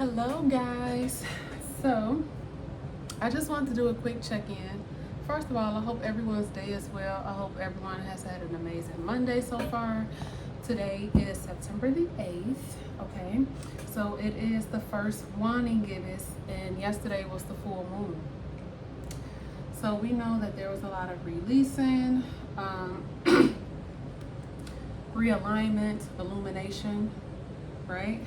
Hello guys. So I just wanted to do a quick check-in. First of all, I hope everyone's day is well. I hope everyone has had an amazing Monday so far. Today is September the 8th. Okay, so it is the first waning gibbous, and yesterday was the full moon. So we know that there was a lot of releasing, realignment, illumination, right?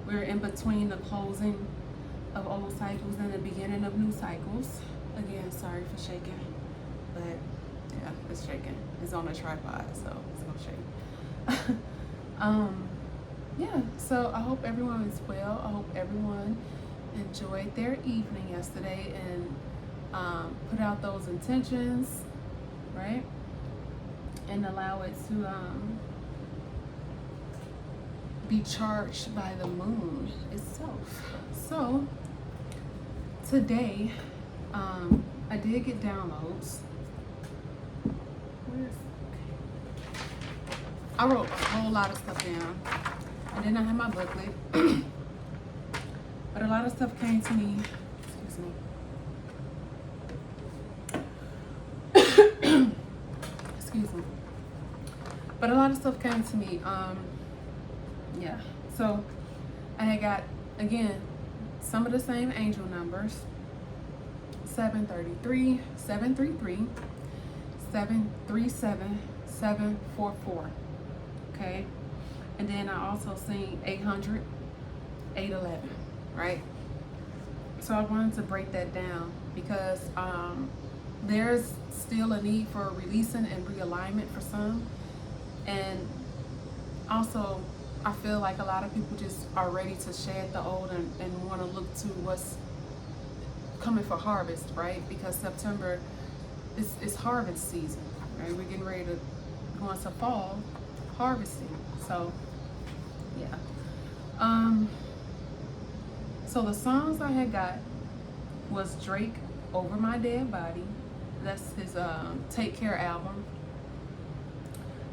We're in between the closing of old cycles and the beginning of new cycles. Again, sorry for shaking, but yeah, it's shaking. It's on a tripod, so it's gonna shake. Yeah, so I hope everyone is well. I hope everyone enjoyed their evening yesterday and put out those intentions, right? And allow it to be charged by the moon itself. So today, I did get downloads. I wrote a whole lot of stuff down. I did not have my booklet, but a lot of stuff came to me. Excuse me. But a lot of stuff came to me. Yeah, so I had got, again, some of the same angel numbers: 733, 733, 737, 744. Okay, and then I also seen 800, 811, right? So I wanted to break that down because there's still a need for releasing and realignment for some, and also I feel like a lot of people just are ready to shed the old and want to look to what's coming for harvest, right? Because September is harvest season, right? We're getting ready to go into fall harvesting. So yeah. So the songs I had got was Drake, Over My Dead Body. That's his Take Care album.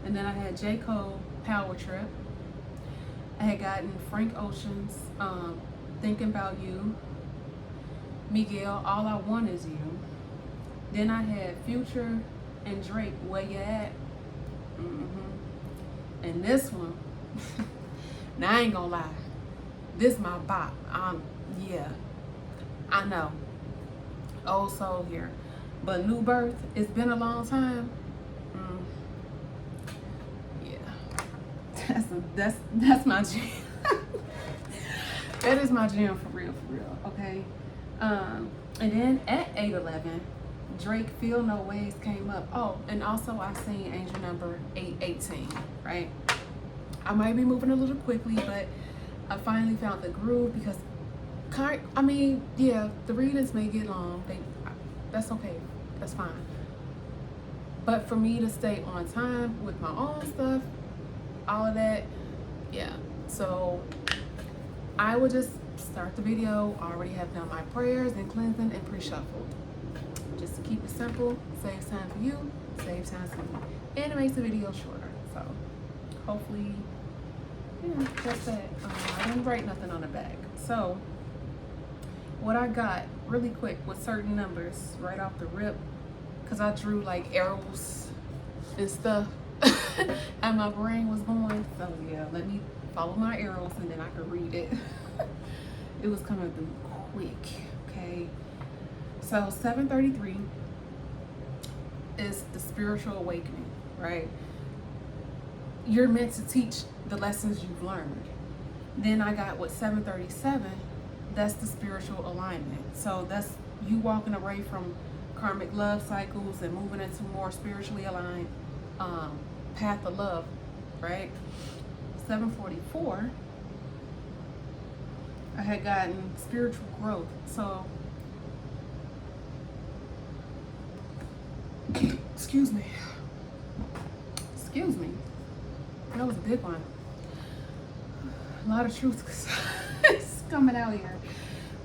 And then I had J. Cole, Power Trip. I had gotten Frank Ocean's Thinking About You. Miguel, All I Want Is You. Then I had Future and Drake, Where You At? And this one, now I ain't gonna lie, this my bop. Yeah, I know, old soul here, but New Birth, it's been a long time. That's my jam. That is my jam for real, okay? And then at 811, Drake, Feel No Ways came up. Oh, and also I seen angel number 818, right? I might be moving a little quickly, but I finally found the groove because, I mean, yeah, the readings may get long. That's okay, that's fine. But for me to stay on time with my own stuff, all of that, yeah. So I would just start the video. I already have done my prayers and cleansing and pre-shuffled. Just to keep it simple, saves time for you, saves time for me. And it makes the video shorter. So hopefully, yeah, that's that. I didn't write nothing on the back. So what I got really quick with certain numbers right off the rip, because I drew like arrows and stuff. And my brain was going, so yeah, let me follow my arrows and then I could read it. It was coming through quick, okay? So 733 is the spiritual awakening, right? You're meant to teach the lessons you've learned. Then I got what 737, that's the spiritual alignment. So that's you walking away from karmic love cycles and moving into more spiritually aligned path of love, right? 744, I had gotten spiritual growth. So excuse me, that was a big one. A lot of truth is coming out here.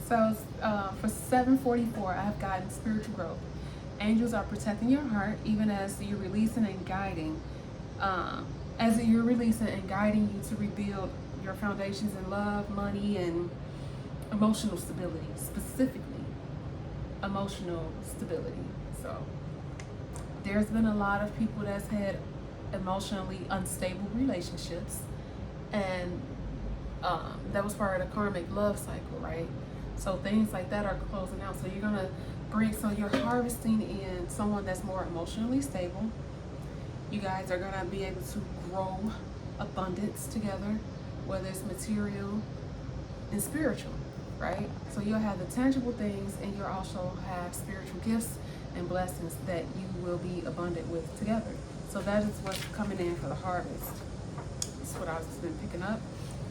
So for 744, I've gotten spiritual growth. Angels are protecting your heart even as you're releasing and guiding. As you're releasing and guiding you to rebuild your foundations in love, money, and emotional stability, specifically emotional stability. So there's been a lot of people that's had emotionally unstable relationships, and that was part of the karmic love cycle, right? So things like that are closing out. So you're gonna so you're harvesting in someone that's more emotionally stable. You guys are gonna be able to grow abundance together, whether it's material and spiritual, right? So you'll have the tangible things, and you'll also have spiritual gifts and blessings that you will be abundant with together. So that is what's coming in for the harvest. That's what I've been picking up.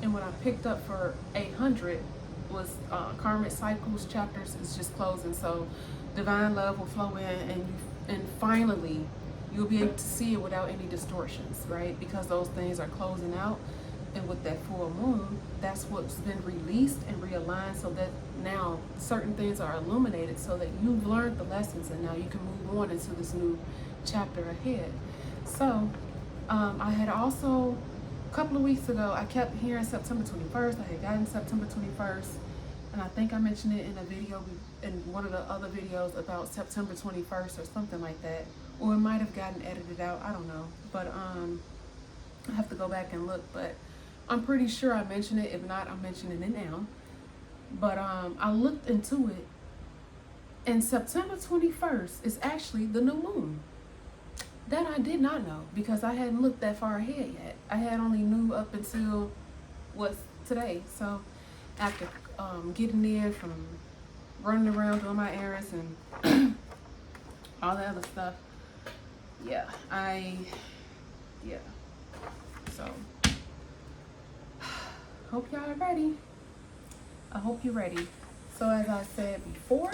And what I picked up for 800 was karmic cycles chapters is just closing. So divine love will flow in, and finally you'll be able to see it without any distortions, right? Because those things are closing out. And with that full moon, that's what's been released and realigned, so that now certain things are illuminated, so that you've learned the lessons, and now you can move on into this new chapter ahead. So I had also, a couple of weeks ago, I kept hearing September 21st. I had gotten September 21st, and I think I mentioned it in a video, in one of the other videos, about September 21st or something like that. Or it might have gotten edited out, I don't know. But I have to go back and look, but I'm pretty sure I mentioned it. If not, I'm mentioning it now. But I looked into it, and September 21st is actually the new moon. That I did not know, because I hadn't looked that far ahead yet. I had only knew up until what's today. So after getting in from running around doing my errands and all that other stuff, so hope y'all are ready. I hope you're ready. So as I said before,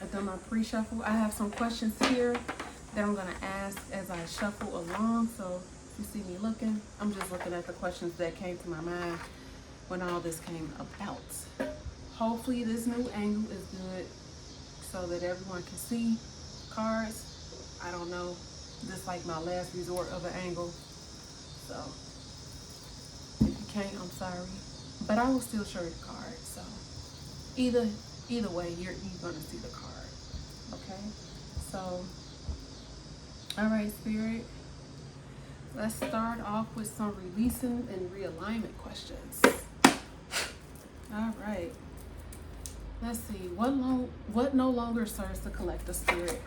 I've done my pre-shuffle. I have some questions here that I'm gonna ask as I shuffle along. So if you see me looking, I'm just looking at the questions that came to my mind when all this came about. Hopefully this new angle is good so that everyone can see cards. I don't know, this is like my last resort of an angle. So if you can't, I'm sorry, but I will still show you the card. So either way, you're gonna see the card. Okay, so all right, Spirit, let's start off with some releasing and realignment questions. All right, let's see, what no longer serves the collective, Spirit?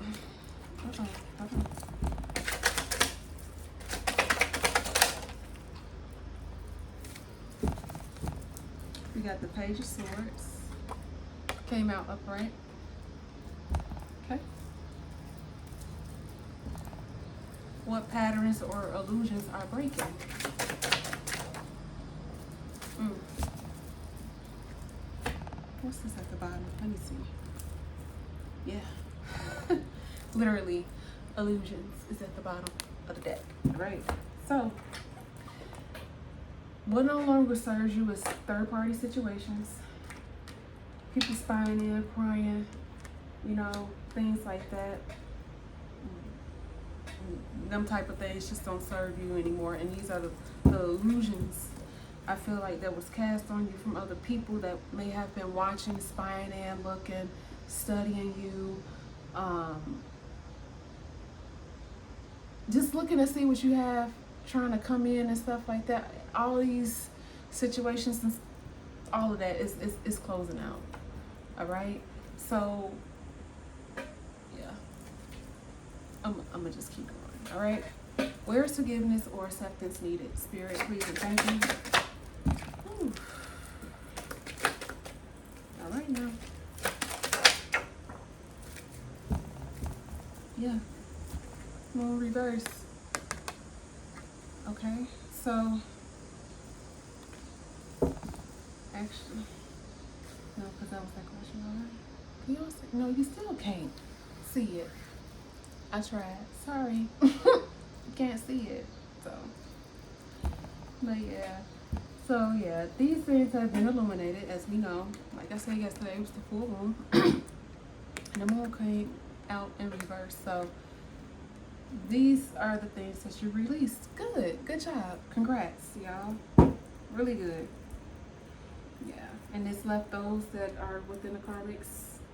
We got the Page of Swords. Came out upright. Okay. What patterns or illusions are breaking? What's this at the bottom? Let me see. Yeah. Literally, illusions is at the bottom of the deck. Right. So what no longer serves you is third-party situations, people spying in, prying, things like that. Them type of things just don't serve you anymore. And these are the illusions, I feel like, that was cast on you from other people that may have been watching, spying in, looking, studying you, just looking to see what you have, trying to come in and stuff like that. All these situations and all of that is closing out. All right, so yeah, I'm gonna just keep going. All right, where is forgiveness or acceptance needed? Spirit, please and thank you. Ooh. All right now. Yeah, moon reverse. Okay, so actually, no, because that was that question already. Can you also, no, you still can't see it. I tried. Sorry. You can't see it. So, but yeah. So yeah, these things have been illuminated, as we know. Like I said yesterday, it was the full moon. And the moon came out in reverse. So these are the things that you released. Good job. Congrats, y'all. Really good. Yeah. And it's left those that are within the karmic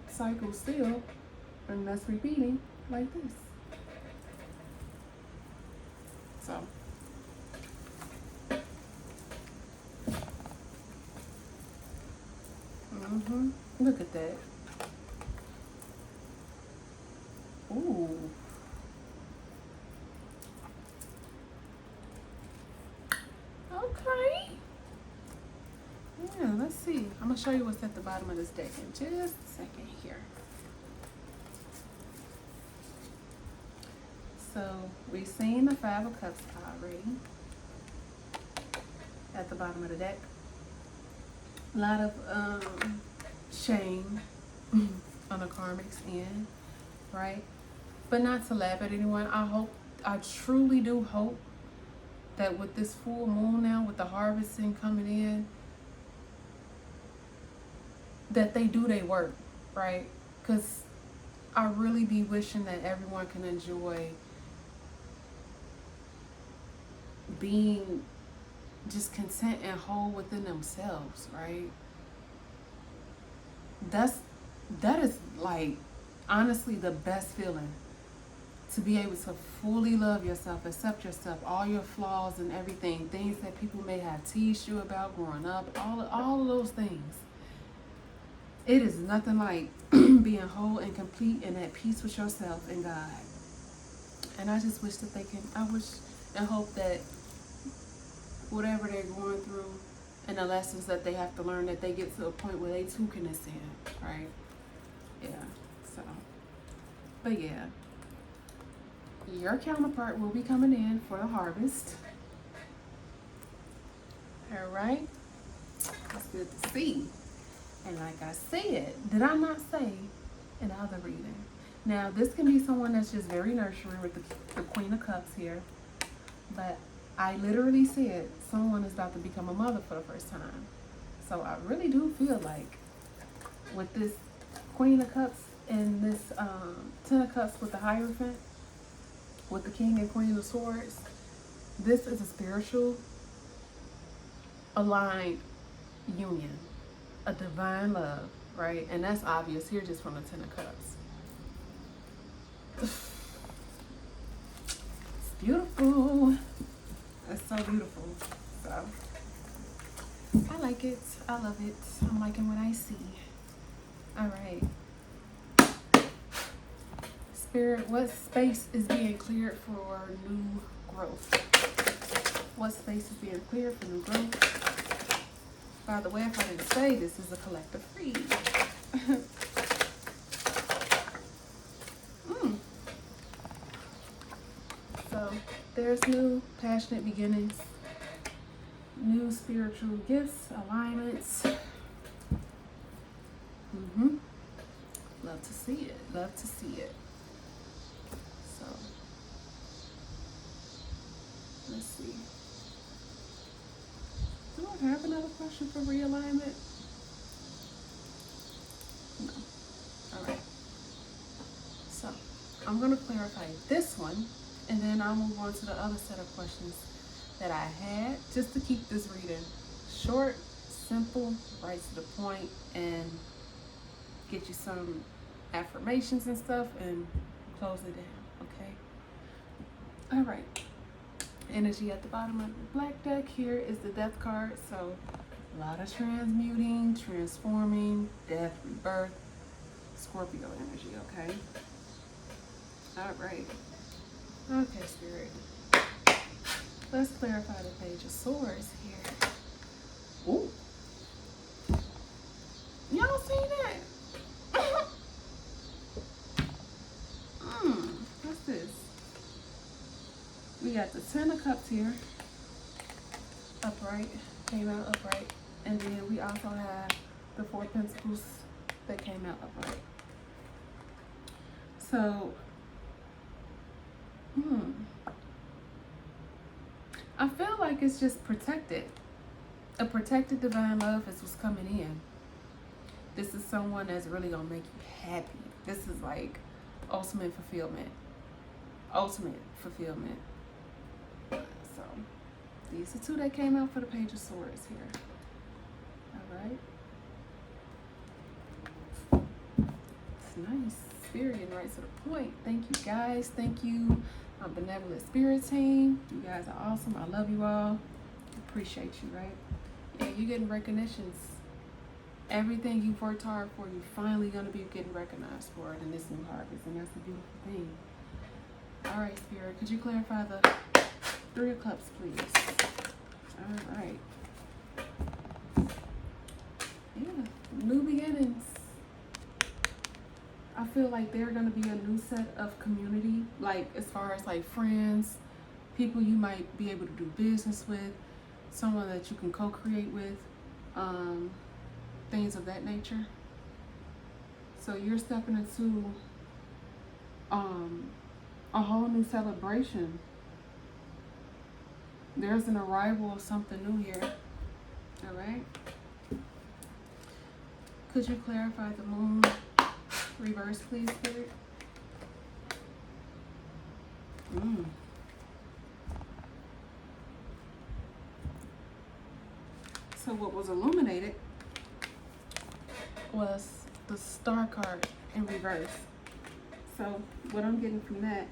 cycle still, and that's repeating like this. So. Look at that. Ooh. Okay. Yeah, let's see. I'm gonna show you what's at the bottom of this deck in just a second here. So we've seen the Five of Cups already at the bottom of the deck. A lot of shame on the karmic's end, right? But not to laugh at anyone. I truly do hope that with this full moon now, with the harvesting coming in, that they do their work, right? Because I really be wishing that everyone can enjoy being just content and whole within themselves, right? That is like honestly the best feeling, to be able to fully love yourself, accept yourself, all your flaws and everything, things that people may have teased you about growing up, all of those things. It is nothing like being whole and complete and at peace with yourself and God. And I just wish that I wish and hope that whatever they're going through and the lessons that they have to learn, that they get to a point where they too can ascend, right? Yeah, so, but yeah. Your counterpart will be coming in for the harvest. All right, that's good to see. And like I said, did I not say in the other reading? Now, this can be someone that's just very nurturing with the Queen of Cups here. But I literally said someone is about to become a mother for the first time. So I really do feel like with this Queen of Cups and this Ten of Cups with the Hierophant, with the King and Queen of Swords, this is a spiritual aligned union, a divine love, right? And that's obvious here just from the Ten of Cups. It's beautiful. It's so beautiful. So I like it. I love it. I'm liking what I see. All right. Spirit, what space is being cleared for new growth? What space is being cleared for new growth? By the way, if I didn't say, this is a collective read. So there's new passionate beginnings, new spiritual gifts, alignments. Love to see it. Love to see it. So let's see. Do I have another question for realignment? No. All right. So I'm going to clarify this one, and then I'll move on to the other set of questions that I had, just to keep this reading short, simple, right to the point, and get you some affirmations and stuff and close it down, okay? All right. Energy at the bottom of the black deck here is the Death card. So a lot of transmuting, transforming, death, rebirth, Scorpio energy, okay? All right. Okay, Spirit. Let's clarify the Page of Swords here. Ooh. Y'all seen that? What's this? We got the Ten of Cups here. Upright. Came out upright. And then we also have the Four of Pentacles that came out upright. So, I feel like it's just protected. A protected divine love is what's coming in. This is someone that's really gonna make you happy. This is like ultimate fulfillment. Ultimate fulfillment. So, These are two that came out for the Page of Swords here. Alright. It's nice. Spirit and right to the point. Thank you guys. Thank you, Benevolent Spirit Team. You guys are awesome. I love you all. Appreciate you, right? Yeah, you're getting recognitions. Everything you've worked hard for, you're finally going to be getting recognized for it in this new harvest, and that's a beautiful thing. All right, Spirit, could you clarify the Three of Cups, please? All right. Yeah, new beginnings. I feel like they're going to be a new set of community, like as far as like friends, people you might be able to do business with, someone that you can co-create with, things of that nature. So you're stepping into a whole new celebration. There's an arrival of something new here. All right. Could you clarify the moon reverse, please, Spirit? So what was illuminated was the Star card in reverse. So what I'm getting from that,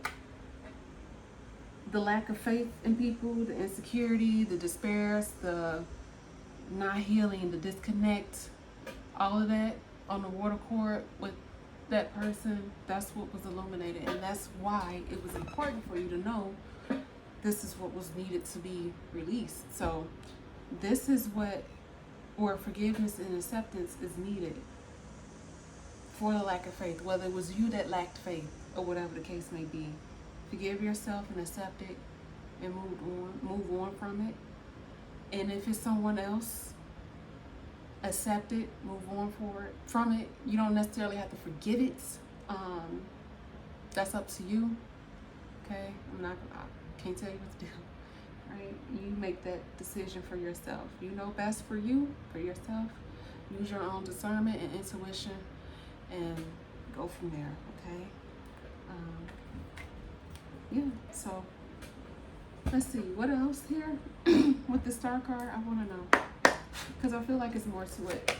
the lack of faith in people, the insecurity, the despair, the not healing, the disconnect, all of that on the water cord with that person, that's what was illuminated. And that's why it was important for you to know this is what was needed to be released. So this is what, or forgiveness and acceptance is needed for the lack of faith, whether it was you that lacked faith or whatever the case may be. Forgive yourself and accept it and move on from it. And if it's someone else, accept it, move on from it. You don't necessarily have to forget it. That's up to you. Okay? I can't tell you what to do. Right? You make that decision for yourself. You know best for you, for yourself. Use your own discernment and intuition and go from there. Okay? Yeah, so let's see what else here with the Star card. I want to know because I feel like it's more to it.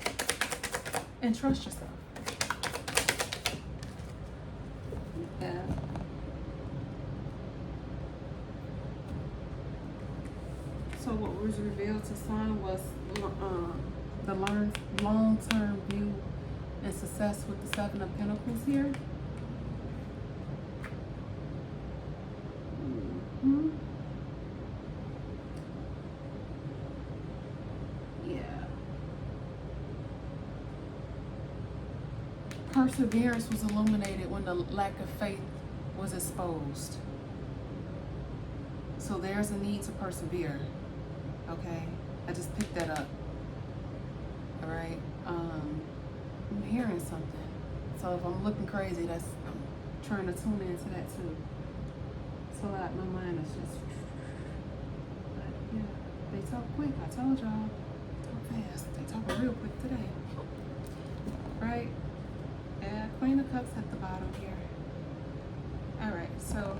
And trust yourself. Yeah. So what was revealed to Sun was the long-term view and success with the Seven of Pentacles here. Yeah. Perseverance was illuminated when the lack of faith was exposed. So there's a need to persevere. Okay? I just picked that up. All right? I'm hearing something. So if I'm looking crazy, I'm trying to tune into that too. So like my mind is just, but yeah, they talk quick. I told y'all, talk fast. They talking real quick today, right? Yeah, Queen of Cups at the bottom here. All right, so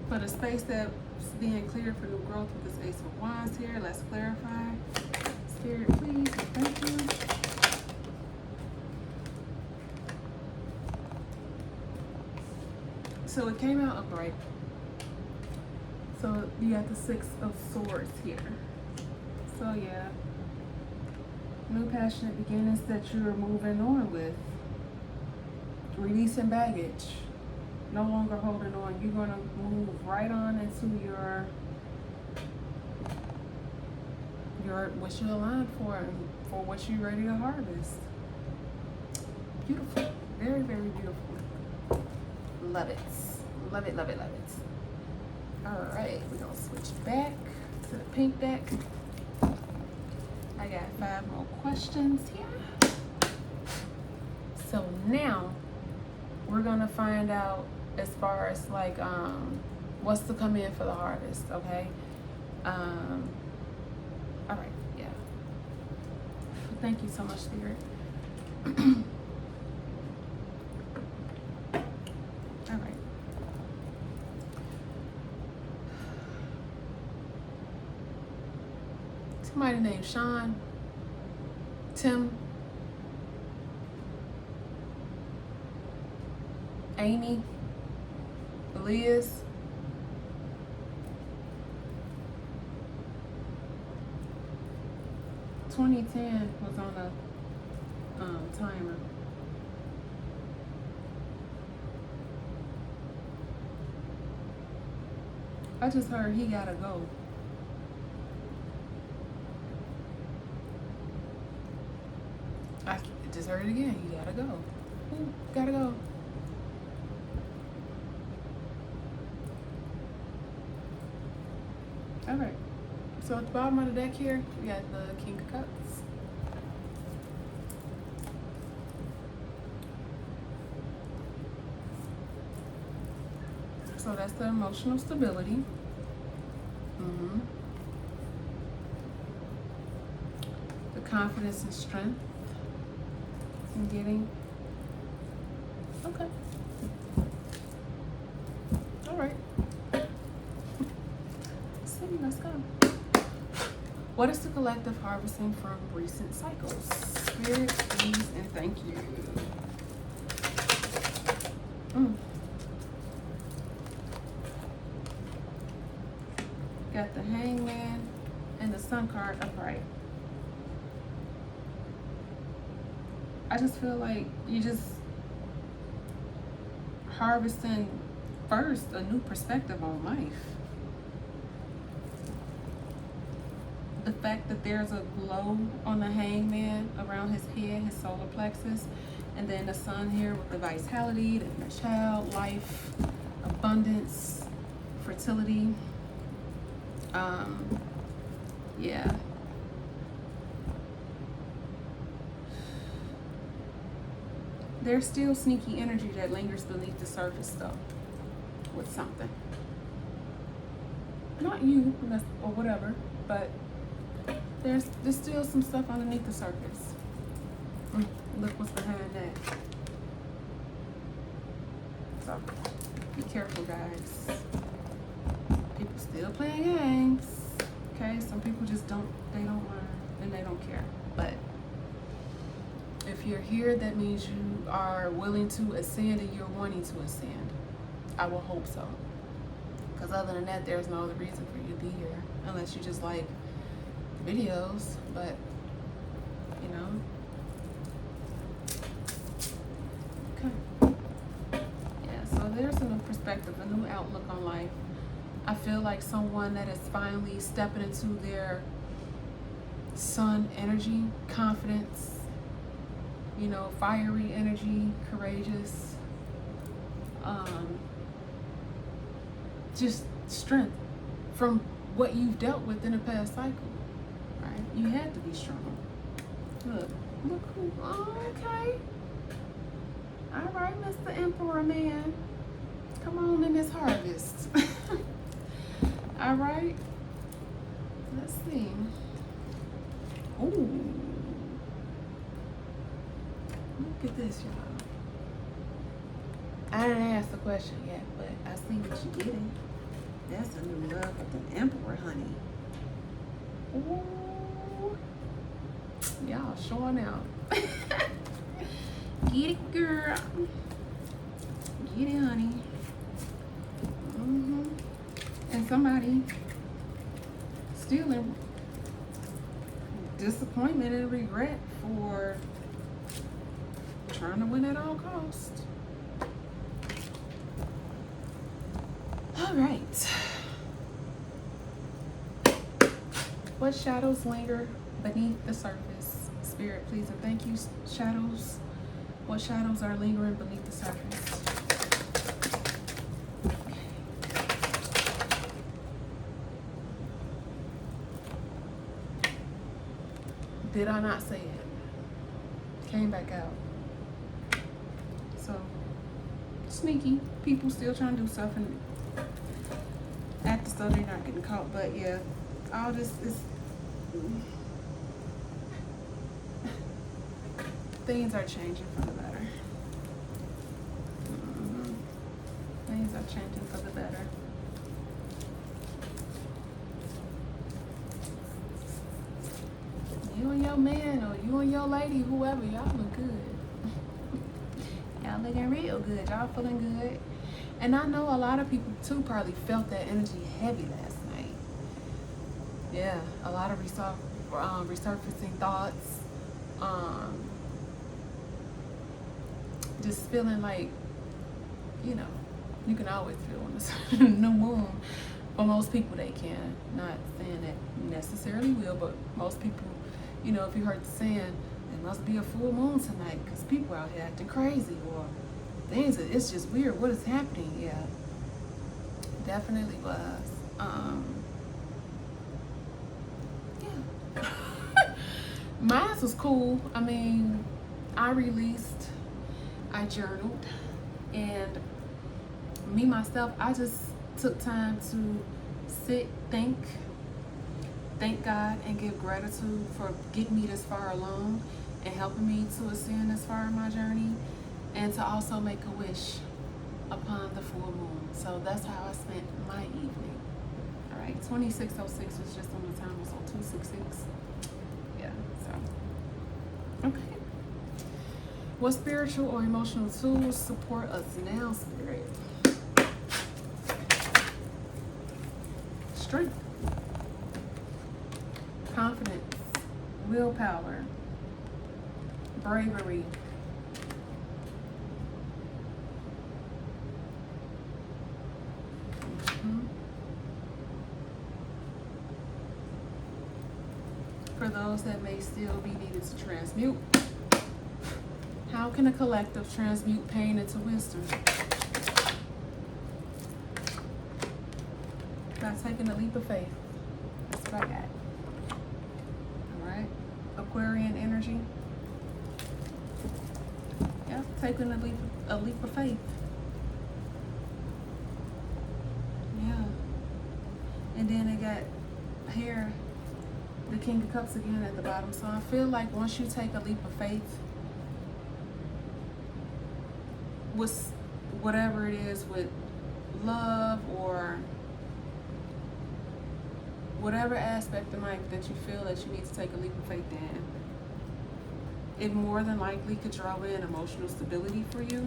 for the space that's being cleared for new growth with this Ace of Wands here, let's clarify. Spirit, please. Thank you. So it came out upright. So you got the Six of Swords here. So yeah, new passionate beginnings that you're moving on with. Releasing baggage. No longer holding on. You're going to move right on into your what you aligned for and for what you're ready to harvest. Beautiful. Very, very beautiful. Love it. Love it, love it, love it. All right, we're going to switch back to the pink deck. I got 5 more questions here. So now we're going to find out as far as like what's to come in for the harvest, okay? All right, yeah. Thank you so much, Spirit. All right. name? Sean? Tim? Amy? Liz? $20.10 was on a timer. I just heard he gotta go. I just heard it again. He gotta go. Ooh, gotta go. All right. So at the bottom of the deck here, we got the King of Cups. So that's the emotional stability. The confidence and strength in getting. Okay. All right. Let's go. What is the collective harvesting from recent cycles? Spirit, please, and thank you. Got the Hangman and the Sun card upright. I just feel like you just harvesting first a new perspective on life. The fact that there's a glow on the Hangman around his head, his solar plexus, and then the Sun here with the vitality, the child, life, abundance, fertility. Yeah. There's still sneaky energy that lingers beneath the surface though, with something. Not you, or whatever, but there's still some stuff underneath the surface. Look what's behind that. So, be careful, guys. People still playing games. Okay, some people just don't learn and they don't care. But if you're here, that means you are willing to ascend and you're wanting to ascend. I will hope so. Because other than that, there's no other reason for you to be here. Unless you just like videos, but you know. Okay. Yeah, so there's a new perspective, a new outlook on life. I feel like someone that is finally stepping into their sun energy, confidence, you know, fiery energy, courageous, just strength from what you've dealt with in the past cycle, right? You had to be strong. Look who, oh, okay. All right, Mr. Emperor man. Come on in this harvest. All right. Let's see. Ooh. Look at this, y'all. I didn't ask the question yet, but I see what you're getting. That's a new love with the Emperor, honey. Ooh. Y'all showing out. Get it, girl. Get it, honey. And somebody still in disappointment and regret for trying to win at all costs. All right. What shadows linger beneath the surface? Spirit, please and thank you. Shadows. What shadows are lingering beneath the surface? Did I not say it? Came back out. So, sneaky. People still trying to do stuff and act as though they're not getting caught. But yeah, all this is... Things are changing for the better. Things are changing for the better. your man or you and your lady, whoever, y'all look good. Y'all looking real good. Y'all feeling good. And I know a lot of people too probably felt that energy heavy last night. Yeah, a lot of resurfacing thoughts. Just feeling like, you know, you can always feel when it's new moon. For most people, they can. Not saying that you necessarily will, but most people, you know, if you heard the saying, it must be a full moon tonight because people out here acting crazy or things. It's just weird. What is happening? Yeah, definitely was. Yeah. Mine was cool. I mean, I released, I journaled, and me myself, I just took time to sit, thank God, and give gratitude for getting me this far along and helping me to ascend this far in my journey, and to also make a wish upon the full moon. So that's how I spent my evening. All right, 2606 was just on the time, so 266. Yeah, so okay. What spiritual or emotional tools support us now, Spirit? Strength, confidence, willpower, bravery, for those that may still be needed to transmute. How can a collective transmute pain into wisdom? By taking a leap of faith. That's what I got. Alright. Aquarian energy. Yeah, taking a leap of faith. Yeah. And then it got here, the King of Cups again at the bottom. So I feel like once you take a leap of faith, with whatever it is, with love or whatever aspect of life that you feel that you need to take a leap of faith in, it more than likely could draw in emotional stability for you.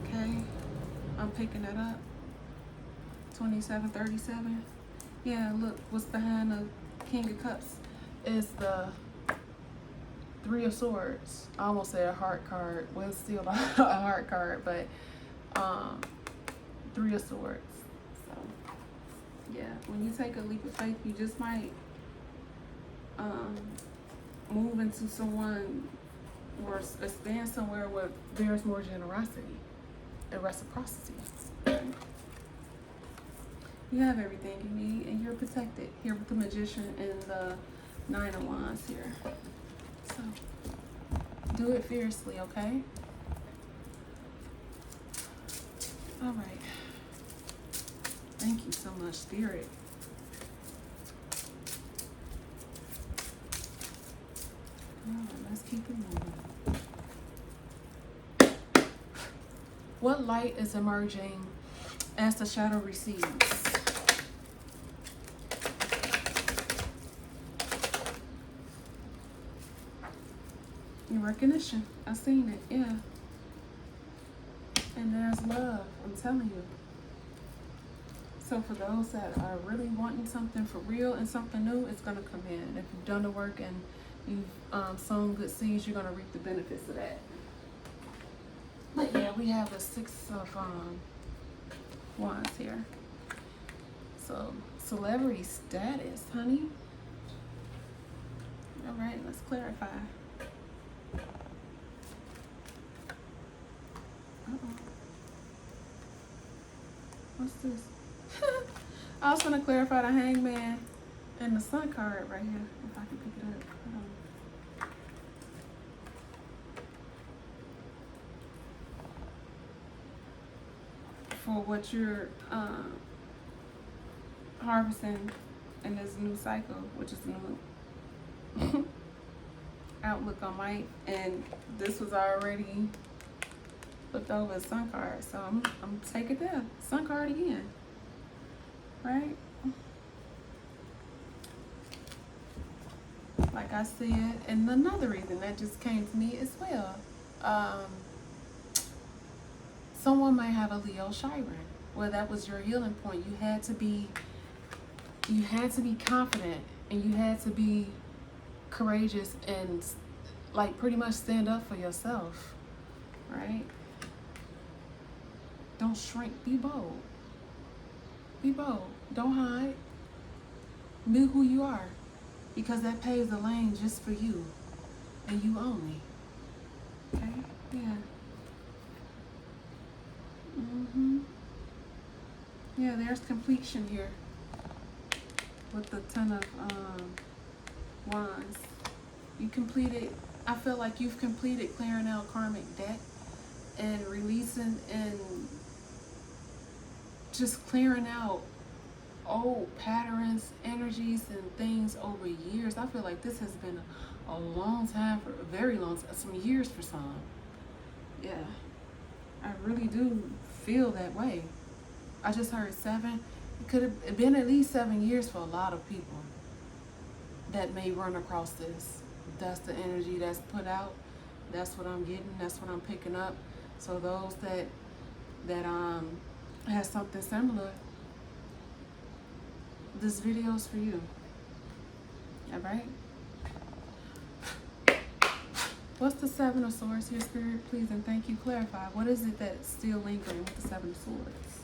Okay, I'm picking that up. 2737. Yeah, look, what's behind the King of Cups is the Three of Swords. I almost said a heart card. Well, it's still a heart card, but Three of Swords. So yeah, when you take a leap of faith, you just might move into someone or stand somewhere where there's more generosity and reciprocity. You have everything you need and you're protected. Here with the Magician and the Nine of Wands here. So do it fiercely, okay? All right. Thank you so much, Spirit. All right, let's keep it moving. What light is emerging as the shadow recedes? Your recognition. I seen it, yeah. And there's love, I'm telling you. So for those that are really wanting something for real and something new, it's gonna come in. If you've done the work and you've sown good seeds, you're gonna reap the benefits of that. But yeah, we have the Six of Wands here. So celebrity status, honey. All right, let's clarify. What's this? I was gonna clarify the Hangman and the Sun card right here, if I can pick it up. For what you're harvesting in this new cycle, which is the new outlook on life, and this was already looked over as Sun card, so I'm take it there. Sun card again, right? like I said, and another reason that just came to me as well. Um, Someone might have a Leo Chiron. Well, that was your healing point. You had to be confident, and you had to be courageous, and like pretty much stand up for yourself, right? Don't shrink. Be bold. Be bold. Don't hide. Be who you are, because that paves the lane just for you, and you only. Okay? Yeah. Yeah, there's completion here with the Ten of Wands. You completed, I feel like you've completed clearing out karmic debt and releasing and just clearing out old patterns, energies, and things over years. I feel like this has been a long time, for a very long time, some years for some. Yeah, I really do feel that way. I just heard 7. It could have been at least 7 years for a lot of people that may run across this. That's the energy that's put out. That's what I'm getting. That's what I'm picking up. So those that has something similar, this video is for you. All right. What's the Seven of Swords here, Spirit? Please and thank you. Clarify. What is it that's still lingering with the Seven of Swords?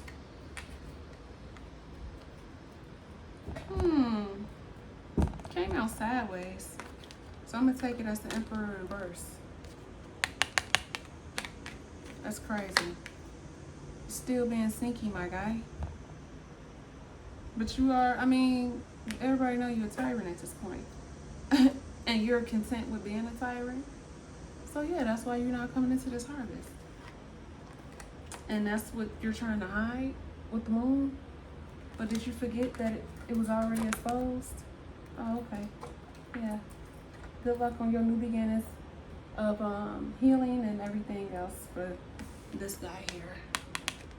Came out sideways. So I'm going to take it as the Emperor in reverse. That's crazy. Still being sneaky, my guy. But you are, I mean, everybody know you're a tyrant at this point. And you're content with being a tyrant. So yeah, that's why you're not coming into this harvest. And that's what you're trying to hide with the moon. But did you forget that it was already exposed? Oh, okay. Yeah. Good luck on your new beginnings of healing and everything else for this guy here.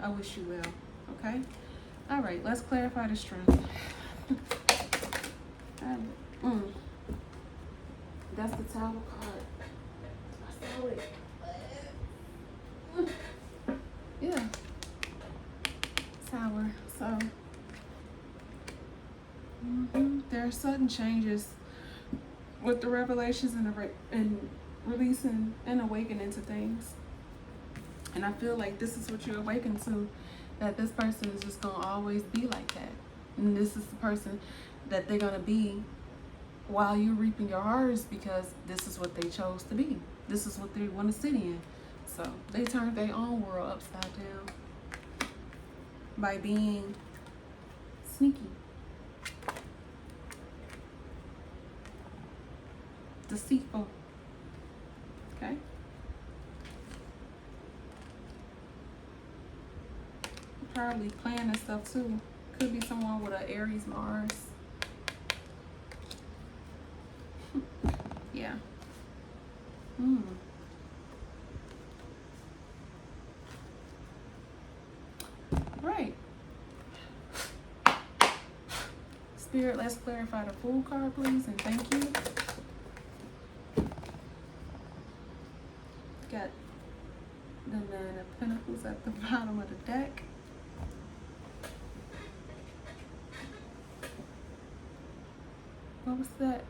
I wish you well. Okay? All right, let's clarify the strength. That's the Tower card. I saw it. Yeah. Tower. So, there are sudden changes with the revelations and releasing and awakening to things. And I feel like this is what you awaken to, that this person is just going to always be like that. And this is the person that they're going to be while you're reaping your harvest, because this is what they chose to be. This is what they want to sit in. So they turned their own world upside down by being sneaky, deceitful. Okay? Probably planning stuff too. Could be someone with an Aries Mars. Yeah. Right. Spirit, let's clarify the Fool card, please, and thank you. Got the Nine of Pentacles at the bottom of the deck. What was that?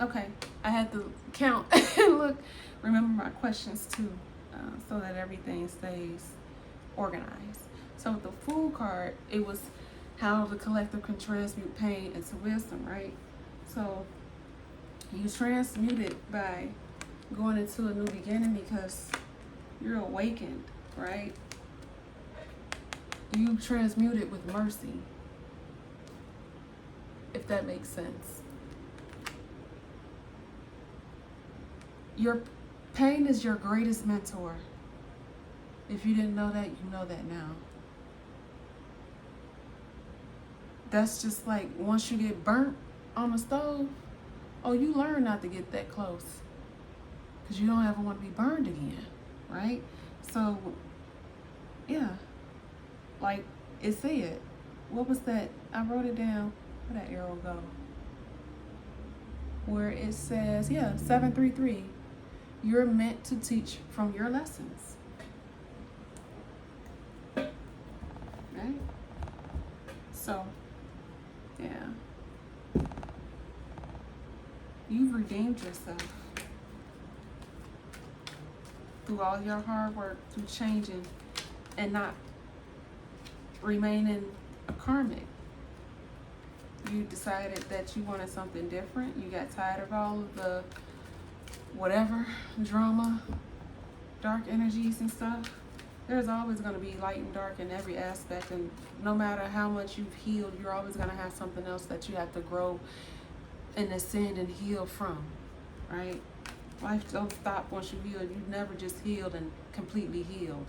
Okay, I had to count and look, remember my questions too, so that everything stays organized. So with the Fool card, it was how the collective can transmute pain into wisdom, right? So you transmute it by going into a new beginning because you're awakened, right? You transmute it with mercy, if that makes sense. Your pain is your greatest mentor. If you didn't know that, you know that now. That's just like once you get burnt on the stove, oh, you learn not to get that close because you don't ever want to be burned again, right? So, yeah, like it said, what was that? I wrote it down. Where'd that arrow go? Where it says, yeah, 733. You're meant to teach from your lessons. Right? So, yeah. You've redeemed yourself through all your hard work, through changing and not remaining a karmic. You decided that you wanted something different. You got tired of all of the whatever drama, dark energies and stuff. There's always going to be light and dark in every aspect, and no matter how much you've healed, you're always going to have something else that you have to grow and ascend and heal from, right? Life don't stop once you heal. You've never just healed and completely healed.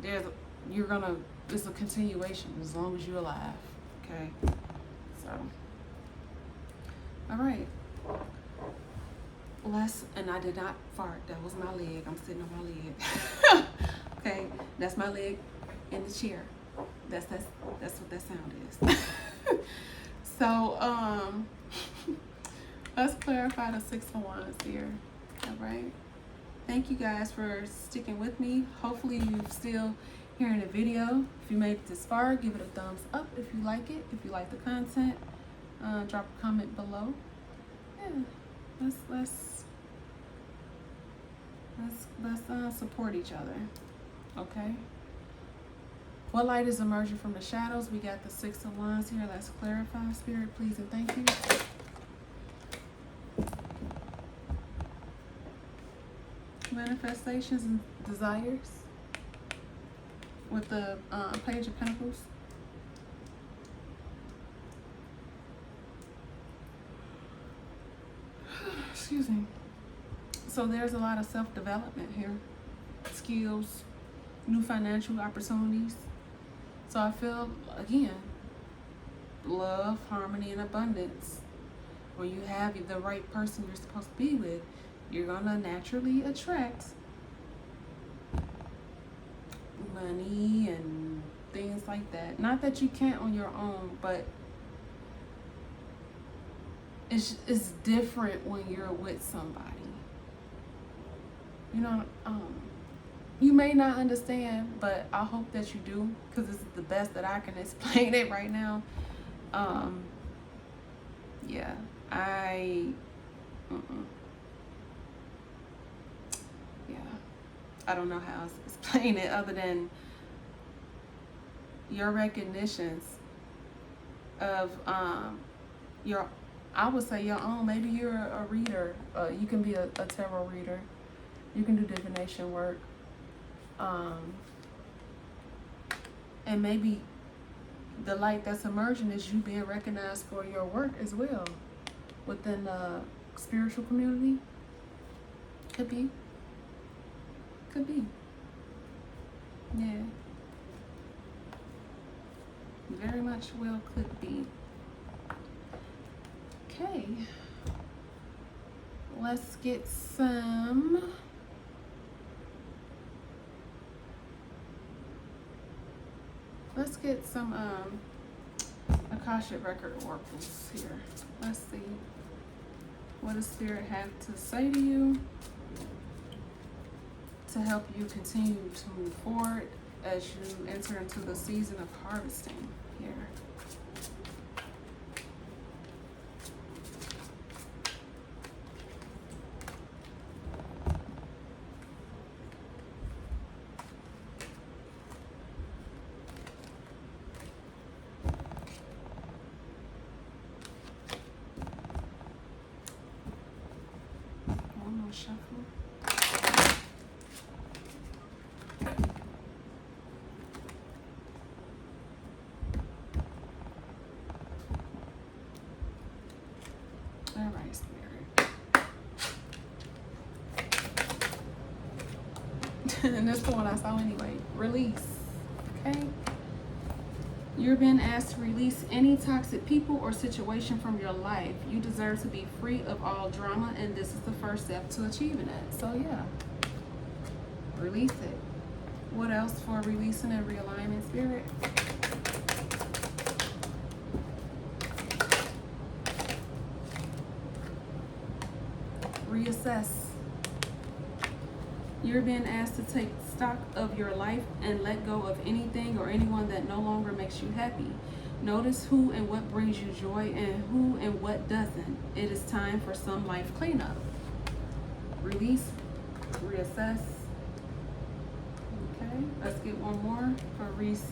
It's a continuation as long as you're alive, okay? So, all right. And I did not fart. That was my leg. I'm sitting on my leg. Okay, that's my leg in the chair. That's what that sound is. So, let's clarify the Six of Wands here. All right. Thank you guys for sticking with me. Hopefully you're still hearing the video. If you made it this far, give it a thumbs up if you like it. If you like the content, drop a comment below. Yeah, let's support each other. Okay. What light is emerging from the shadows? We got the Six of Wands here. Let's clarify. Spirit, please and thank you. Manifestations and desires with the Page of Pentacles. Excuse me. So there's a lot of self-development here. Skills, new financial opportunities. So I feel, again, love, harmony, and abundance. When you have the right person you're supposed to be with, you're gonna naturally attract money and things like that. Not that you can't on your own, but it's different when you're with somebody. You know, you may not understand, but I hope that you do, because this is the best that I can explain it right now. Yeah, I don't know how else to explain it other than your recognitions of I would say your own. Maybe you're a reader. You can be a tarot reader. You can do divination work. And maybe the light that's emerging is you being recognized for your work as well within the spiritual community. Could be. Could be. Yeah. Very much well could be. Okay. Let's get some Akashic record oracles here. Let's see. What does Spirit have to say to you to help you continue to move forward as you enter into the season of harvesting here? One more shuffle. All right, Spirit. And that's the one I saw anyway. Release. Okay? You're being asked to release any toxic people or situation from your life. You deserve to be free of all drama, and this is the first step to achieving it. So yeah, release it. What else for releasing and realignment, Spirit? reassess. You're being asked to take stock of your life and let go of anything or anyone that no longer makes you happy. Notice who and what brings you joy and who and what doesn't. It is time for some life cleanup. Release, reassess. Okay, let's get one more for release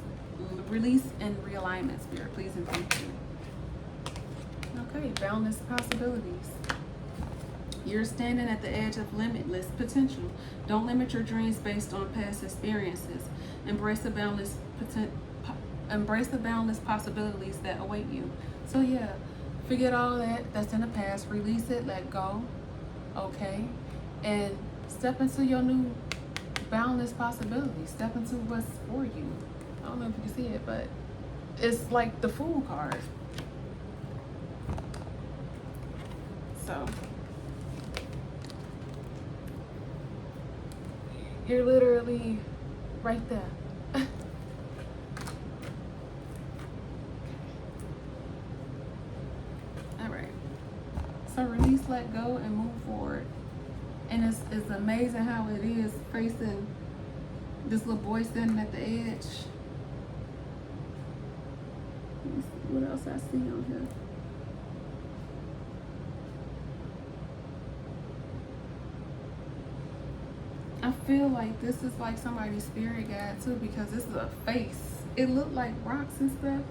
and realignment, Spirit, please and thank you. Okay, boundless possibilities. You're standing at the edge of limitless potential. Don't limit your dreams based on past experiences. Embrace the boundless possibilities that await you. So yeah, forget all that's in the past. Release it, let go. Okay, and step into your new boundless possibilities. Step into what's for you. I don't know if you can see it, but it's like the Fool card. So you're literally right there. All right. So release, let go, and move forward. And it's amazing how it is facing this little boy standing at the edge. Let me see what else I see on here. I feel like this is like somebody's spirit guide too, because this is a face. It looked like rocks and stuff,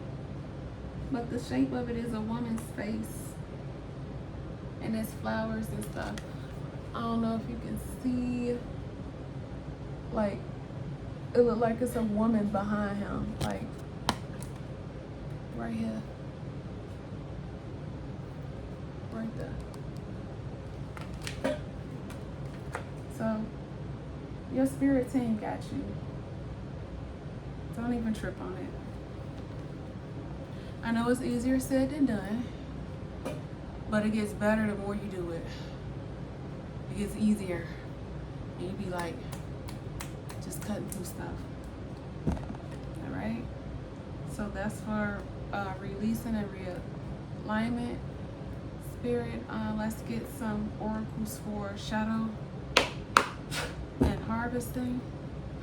but the shape of it is a woman's face. And it's flowers and stuff. I don't know if you can see, like, it looked like it's a woman behind him, like, right here. Right there. So, your spirit team got you. Don't even trip on it. I know it's easier said than done, but it gets better the more you do it. It gets easier. And you be like, just cutting through stuff. Alright? So that's for releasing and realignment. Spirit, let's get some oracles for shadow and harvesting.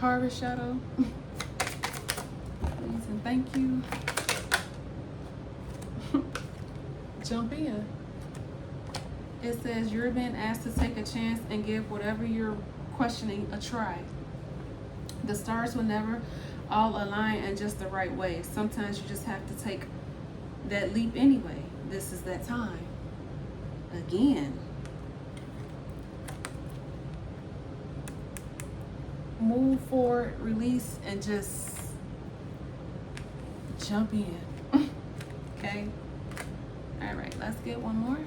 Harvest shadow. Please and thank you. Jump in. It says you're being asked to take a chance and give whatever you're questioning a try. The stars will never all align in just the right way. Sometimes you just have to take that leap anyway. This is that time. Again. Move forward, release, and just jump in. Okay? Alright, let's get one more.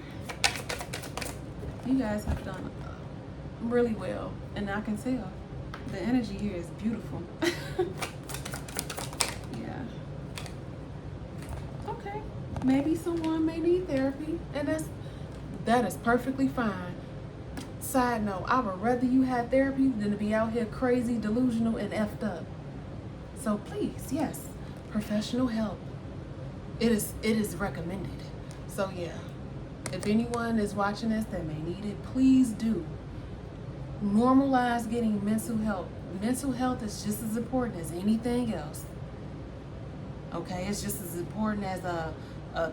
You guys have done really well, and I can tell the energy here is beautiful. Yeah. Okay. Maybe someone may need therapy, and that is perfectly fine. Side note, I would rather you have therapy than to be out here crazy, delusional, and effed up. So please, yes, professional help. It is recommended. So yeah. If anyone is watching this that may need it, please do. Normalize getting mental health. Mental health is just as important as anything else. Okay, it's just as important as a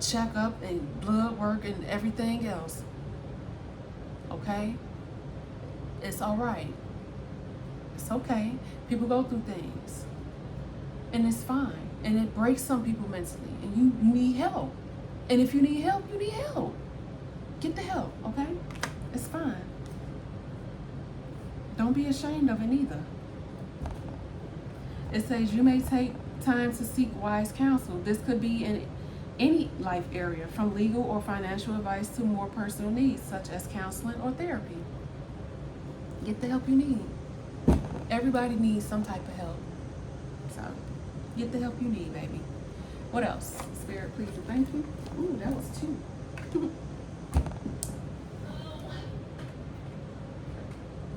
checkup and blood work and everything else. Okay? It's alright. It's okay. People go through things. And it's fine. And it breaks some people mentally. And you need help. And if you need help, you need help. Get the help, okay? It's fine. Don't be ashamed of it either. It says you may take time to seek wise counsel. This could be in any life area, from legal or financial advice to more personal needs, such as counseling or therapy. Get the help you need. Everybody needs some type of help. So, get the help you need, baby. What else? Spirit, please and thank you. Ooh, that was 2.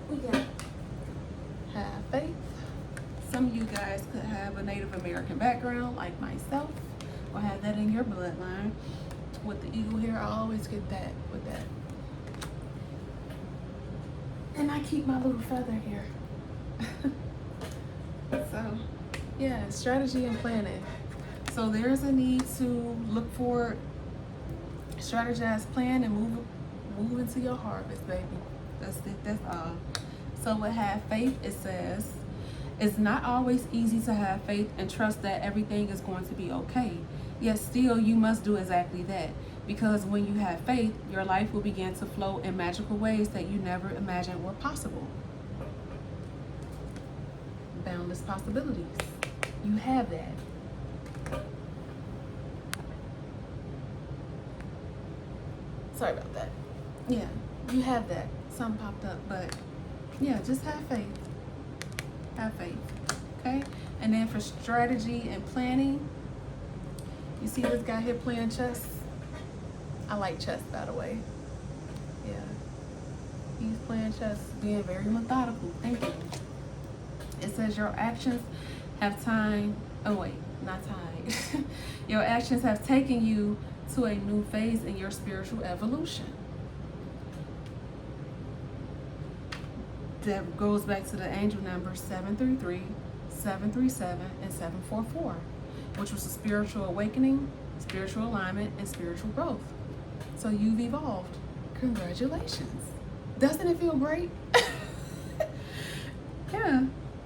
We got have faith. Some of you guys could have a Native American background like myself, or have that in your bloodline. With the eagle here, I always get that with that. And I keep my little feather here. So, yeah, strategy and planning. So there's a need to look forward, strategize, plan, and move into your harvest, baby. That's it. That's all. So with have faith, it says, it's not always easy to have faith and trust that everything is going to be okay. Yet still, you must do exactly that. Because when you have faith, your life will begin to flow in magical ways that you never imagined were possible. Boundless possibilities. You have that. Sorry about that. Yeah, you have that. Something popped up, but yeah, just have faith. Have faith. Okay? And then for strategy and planning, you see this guy here playing chess? I like chess, by the way. Yeah. He's playing chess, being very methodical, thinking. It says your actions have time. Oh, wait, not time. Your actions have taken you to a new phase in your spiritual evolution. That goes back to the angel numbers 733, 737, and 744, which was a spiritual awakening, spiritual alignment, and spiritual growth. So you've evolved. Congratulations. Doesn't it feel great? Yeah.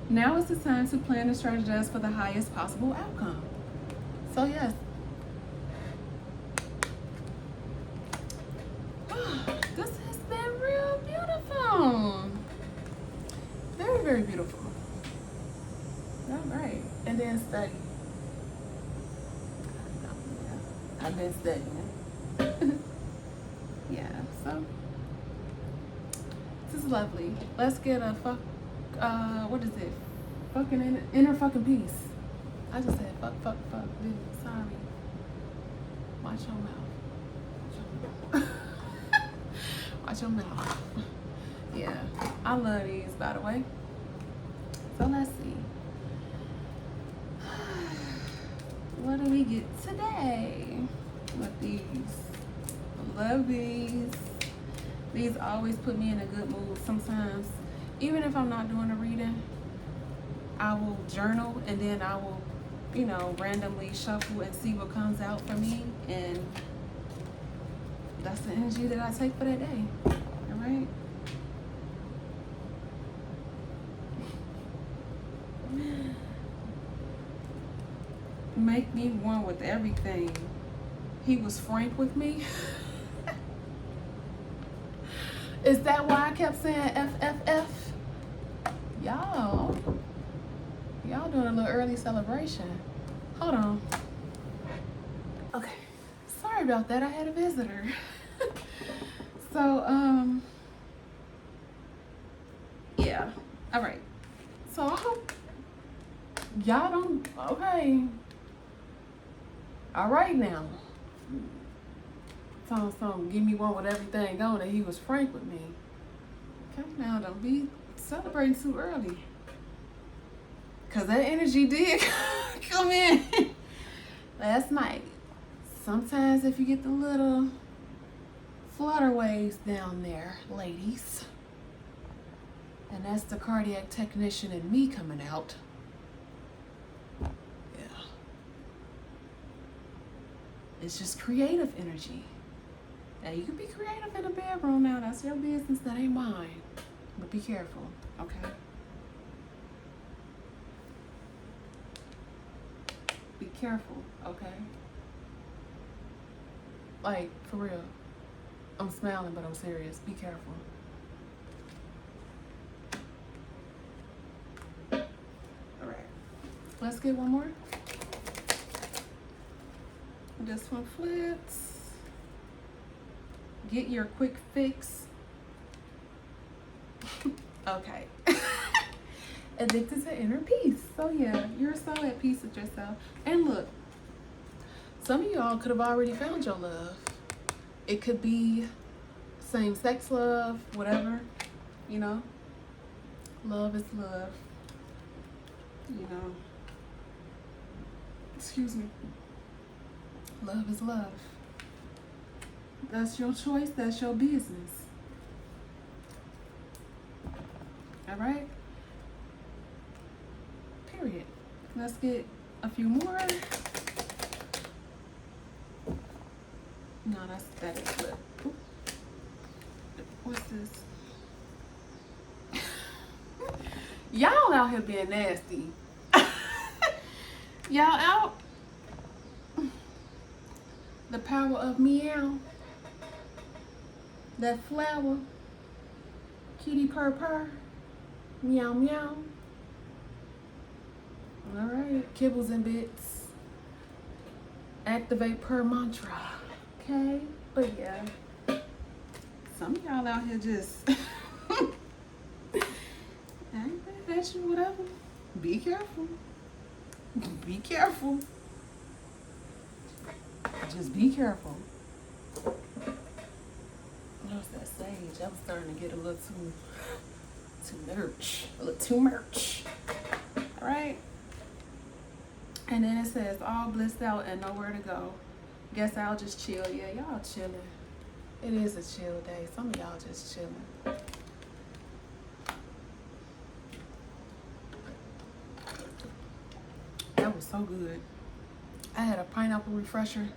Now is the time to plan and strategize for the highest possible outcome. So yes. This has been real beautiful. Very, very beautiful. All right. And then study. I've been studying. Yeah, so this is lovely. Let's get a what is it? Fucking inner fucking peace. I just said fuck, dude. Sorry. Watch your mouth. Watch your mouth. Yeah, I love these, by the way. So let's see. What do we get today with these? I love these. These always put me in a good mood. Sometimes, even if I'm not doing a reading, I will journal and then I will, randomly shuffle and see what comes out for me. And that's the energy that I take for that day. All right? Make me one with everything. He was frank with me. Is that why I kept saying FFF? Y'all doing a little early celebration. Hold on. Okay. Sorry about that. I had a visitor. So, yeah. All right. So I hope y'all don't, okay. All right now. So give me one with everything on it. He was frank with me. Okay, now don't be celebrating too early. Cause that energy did come in last night. Sometimes if you get the little flutter waves down there, ladies, and that's the cardiac technician in me coming out. Yeah. It's just creative energy. Now you can be creative in the bedroom now. That's your business. That ain't mine. But be careful, okay? Be careful, okay? Like, for real. I'm smiling, but I'm serious. Be careful. All right. Let's get one more. This one flips. Get your quick fix. Okay. Addicted to inner peace. So yeah, you're so at peace with yourself. And look, some of y'all could have already found your love. It could be same-sex love, whatever, Love is love. Excuse me. Love is love. That's your choice. That's your business. All right. Period. Let's get a few more. No, that is good. Ooh. What's this? Y'all out here being nasty. Y'all out. The power of meow. That flower. Kitty purr purr. Meow meow. Alright. Kibbles and bits. Activate per mantra. Okay? But yeah. Some of y'all out here just I ain't paying attention, whatever. Be careful. Be careful. Just be careful. What's that sage? I'm starting to get a little too merch. A little too merch. Alright. And then it says all blissed out and nowhere to go. Guess I'll just chill. Yeah, y'all chilling. It is a chill day. Some of y'all just chilling. That was so good. I had a pineapple refresher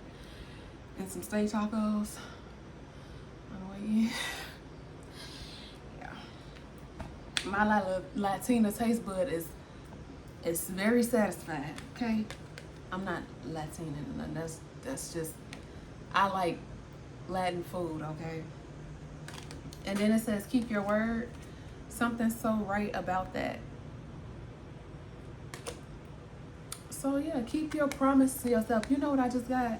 and some steak tacos on the way in. Yeah. My Latina taste bud is very satisfied. Okay, I'm not Latina. That's just I like Latin food. Okay. And then it says keep your word. Something so right about that. So yeah, keep your promise to yourself. You know what I just got?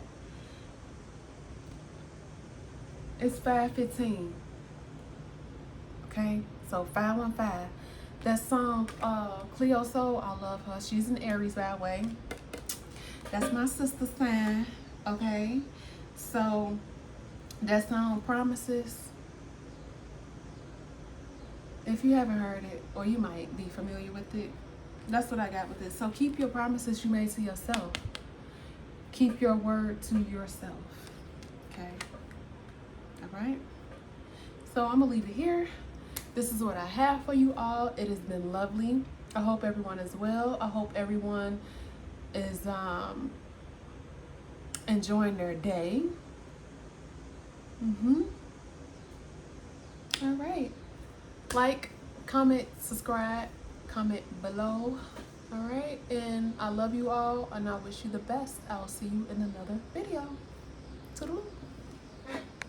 It's 5:15. Okay, so 515. That song, Cleo Soul, I love her. She's an Aries, by the way. That's my sister sign. Okay, so that song Promises. If you haven't heard it, or you might be familiar with it, that's what I got with this. So keep your promises you made to yourself. Keep your word to yourself. Okay. All right. So I'm gonna leave it here. This is what I have for you all. It has been lovely. I hope everyone is well. I hope everyone is enjoying their day. All right. Like, comment, subscribe, comment below. All right. And I love you all and I wish you the best. I'll see you in another video. Toodaloo.